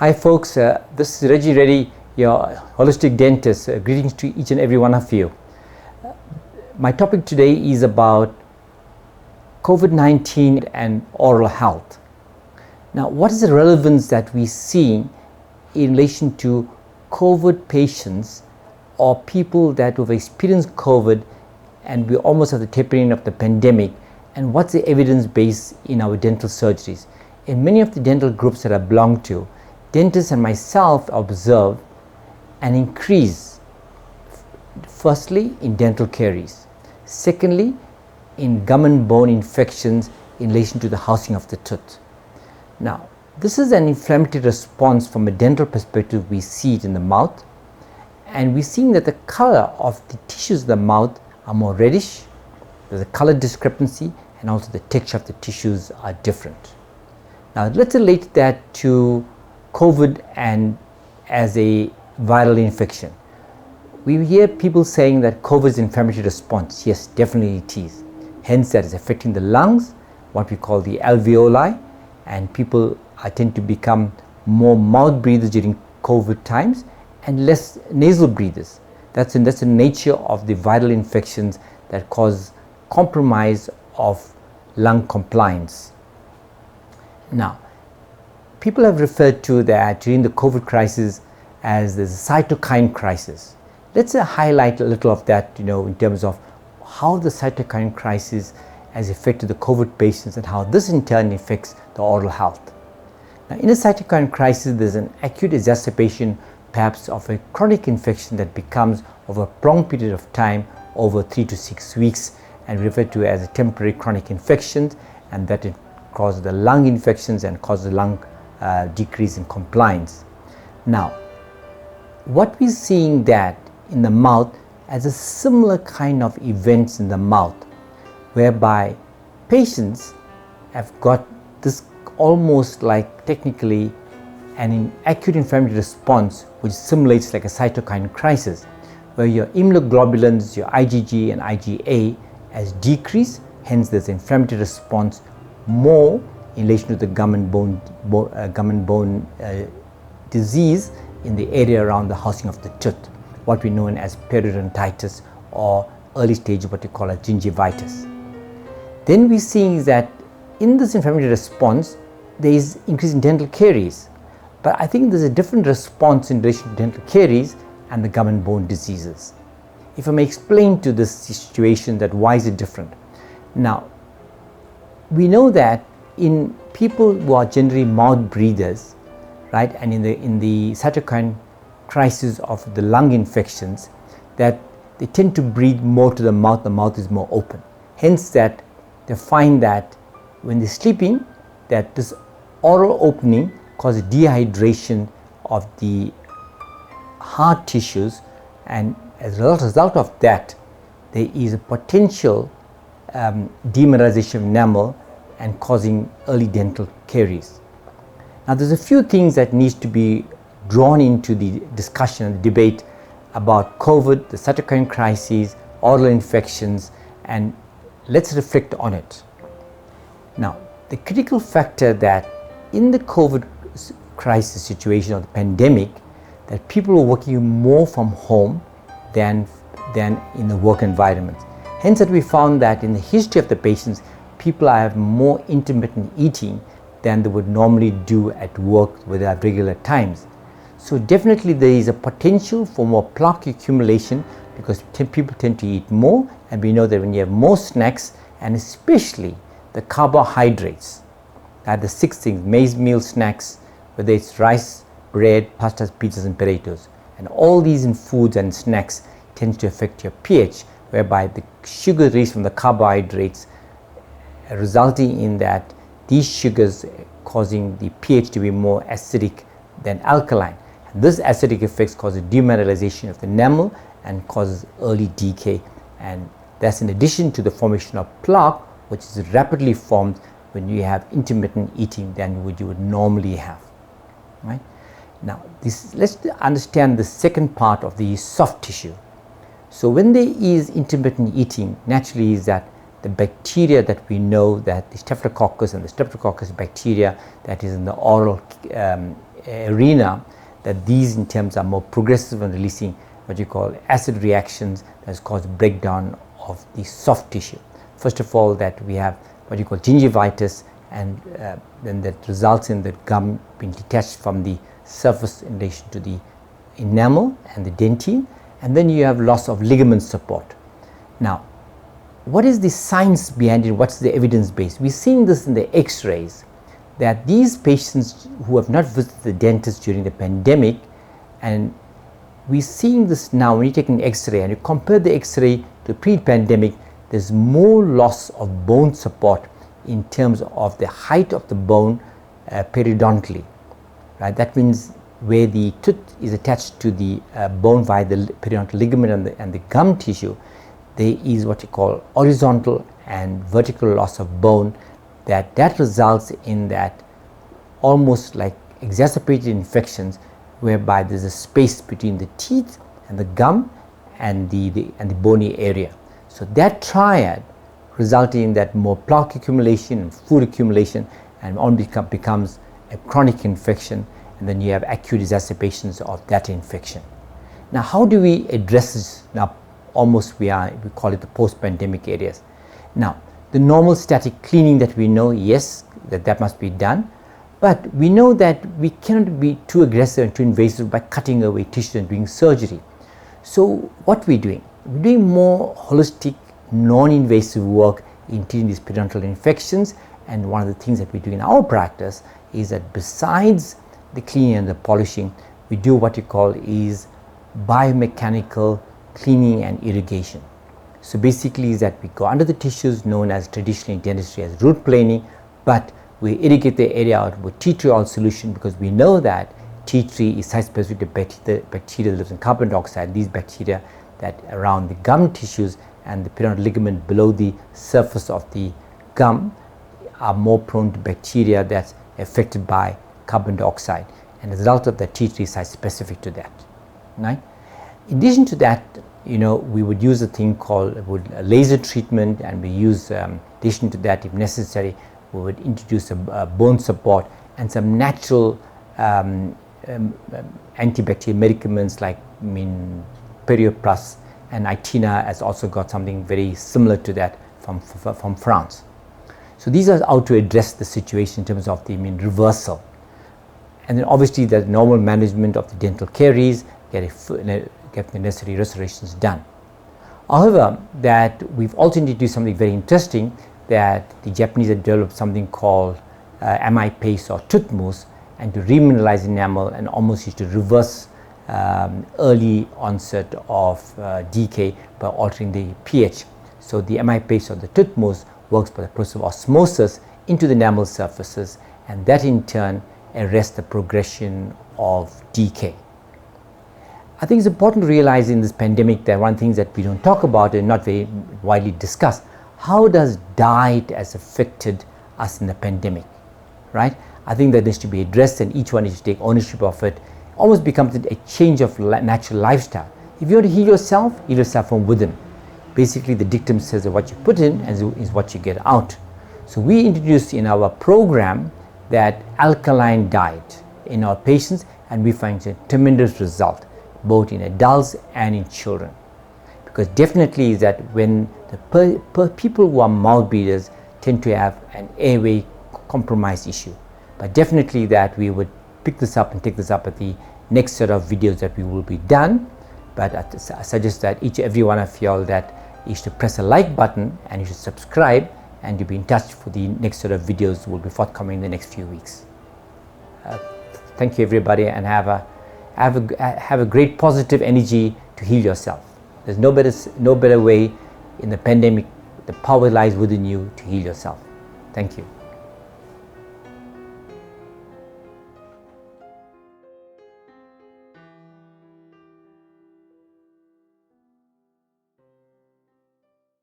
Hi folks, this is Reddy, your holistic dentist. Greetings to each and every one of you. My topic today is about COVID-19 and oral health. Now, what is the relevance that we see in relation to COVID patients or people that have experienced COVID and we almost at the tapering of the pandemic, and what's the evidence base in our dental surgeries? In many of the dental groups that I belong to, dentists and myself observe an increase, firstly in dental caries, secondly in gum and bone infections in relation to the housing of the tooth. Now, this is an inflammatory response from a dental perspective. We see it in the mouth, and we're seeing that the color of the tissues of the mouth are more reddish. There's a color discrepancy, and also the texture of the tissues are different. Now, let's relate that to COVID and as a viral infection. We hear people saying that COVID is inflammatory response. Yes, definitely it is. Hence, that is affecting the lungs, what we call the alveoli, and people tend to become more mouth breathers during COVID times and less nasal breathers. That's the nature of the viral infections that cause compromise of lung compliance. Now, people have referred to that during the COVID crisis as the cytokine crisis. Let's highlight a little of that, in terms of how the cytokine crisis has affected the COVID patients and how this in turn affects the oral health. Now, in a cytokine crisis, there's an acute exacerbation perhaps of a chronic infection that becomes over a prolonged period of time, over 3 to 6 weeks, and referred to as a temporary chronic infection, and that it causes the lung infections and causes the lung decrease in compliance. Now, what we're seeing that in the mouth as a similar kind of events in the mouth, whereby patients have got this almost like technically an acute inflammatory response which simulates like a cytokine crisis, where your immunoglobulins, your IgG and IgA has decreased, hence there's inflammatory response more in relation to the gum and bone disease in the area around the housing of the tooth, what we know as periodontitis or early stage what we call a gingivitis. Then we're seeing that in this inflammatory response there is increase in dental caries, but I think there's a different response in relation to dental caries and the gum and bone diseases. If I may explain to this situation that why is it different. Now, we know that in people who are generally mouth breathers, right, and in the cytokine crisis of the lung infections, that they tend to breathe more to the mouth is more open. Hence that they find that when they're sleeping, that this oral opening causes dehydration of the hard tissues, and as a result of that, there is a potential demineralization of enamel and causing early dental caries. Now, there's a few things that needs to be drawn into the discussion and the debate about COVID, the cytokine crises, oral infections, and let's reflect on it. Now, the critical factor that in the COVID crisis situation or the pandemic, that people were working more from home than in the work environment. Hence that we found that in the history of the patients, people have more intermittent eating than they would normally do at work with at regular times. So definitely there is a potential for more plaque accumulation because people tend to eat more, and we know that when you have more snacks, and especially the carbohydrates, the 6 things, maize meal snacks, whether it's rice, bread, pastas, pizzas and potatoes, and all these in foods and snacks tends to affect your pH, whereby the sugar released from the carbohydrates resulting in that these sugars causing the pH to be more acidic than alkaline. And this acidic effects causes demineralization of the enamel and causes early decay, and that's in addition to the formation of plaque, which is rapidly formed when you have intermittent eating than what you would normally have. Right? Now, let's understand the second part of the soft tissue. So when there is intermittent eating, naturally is that the bacteria that we know, that the Staphylococcus and the Streptococcus bacteria that is in the oral arena, that these in terms are more progressive and releasing what you call acid reactions that cause breakdown of the soft tissue. First of all, that we have what you call gingivitis, and then that results in the gum being detached from the surface in relation to the enamel and the dentine, and then you have loss of ligament support. Now, what is the science behind it? What's the evidence base? We're seeing this in the x-rays, that these patients who have not visited the dentist during the pandemic, and we're seeing this now when you take an x-ray and you compare the x-ray to pre-pandemic, there's more loss of bone support in terms of the height of the bone periodontally, right? That means where the tooth is attached to the bone via the periodontal ligament and the gum tissue, there is what you call horizontal and vertical loss of bone, that results in that almost like exacerbated infections, whereby there's a space between the teeth and the gum and the bony area. So that triad resulting in that more plaque accumulation and food accumulation, and on becomes a chronic infection, and then you have acute exacerbations of that infection. Now, how do we address this? Now, almost we call it the post-pandemic areas. Now, the normal static cleaning that we know, yes, that must be done, but we know that we cannot be too aggressive and too invasive by cutting away tissue and doing surgery. So what we're doing more holistic, non-invasive work in treating these periodontal infections. And one of the things that we do in our practice is that besides the cleaning and the polishing, we do what you call is biomechanical cleaning and irrigation. So basically is that we go under the tissues, known as traditionally in dentistry as root planing, but we irrigate the area out with tea tree oil solution, because we know that tea tree is site-specific to bacteria that lives in carbon dioxide. These bacteria that around the gum tissues and the periodontal ligament below the surface of the gum are more prone to bacteria that's affected by carbon dioxide, and as a result of that, tea tree is site-specific to that. Right? In addition to that, we would use a thing called a laser treatment, and we use, in addition to that, if necessary, we would introduce a bone support and some natural antibacterial medicaments like Perioplus, and Itina has also got something very similar to that from France. So these are how to address the situation in terms of the reversal. And then obviously the normal management of the dental caries, get the necessary restorations done. However, that we've also introduced something very interesting, that the Japanese have developed something called amide paste or tooth mousse, and to remineralize enamel and almost used to reverse early onset of decay by altering the pH. So the amide paste or the tooth mousse works by the process of osmosis into the enamel surfaces, and that in turn arrests the progression of decay. I think it's important to realize in this pandemic that one of the things that we don't talk about and not very widely discussed, how does diet has affected us in the pandemic, right? I think that needs to be addressed, and each one needs to take ownership of it. Almost becomes a change of natural lifestyle. If you want to heal yourself from within. Basically, the dictum says that what you put in is what you get out. So we introduced in our program that alkaline diet in our patients, and we find a tremendous result, both in adults and in children. Because definitely is that when the people who are mouth breathers tend to have an airway compromise issue. But definitely that we would pick this up and take this up at the next set of videos that we will be done. But I suggest that every one of you all that you should press a like button, and you should subscribe, and you'll be in touch for the next set of videos will be forthcoming in the next few weeks. Thank you everybody, and have a great positive energy to heal yourself. There's no better way in the pandemic. The power lies within you to heal yourself. Thank you.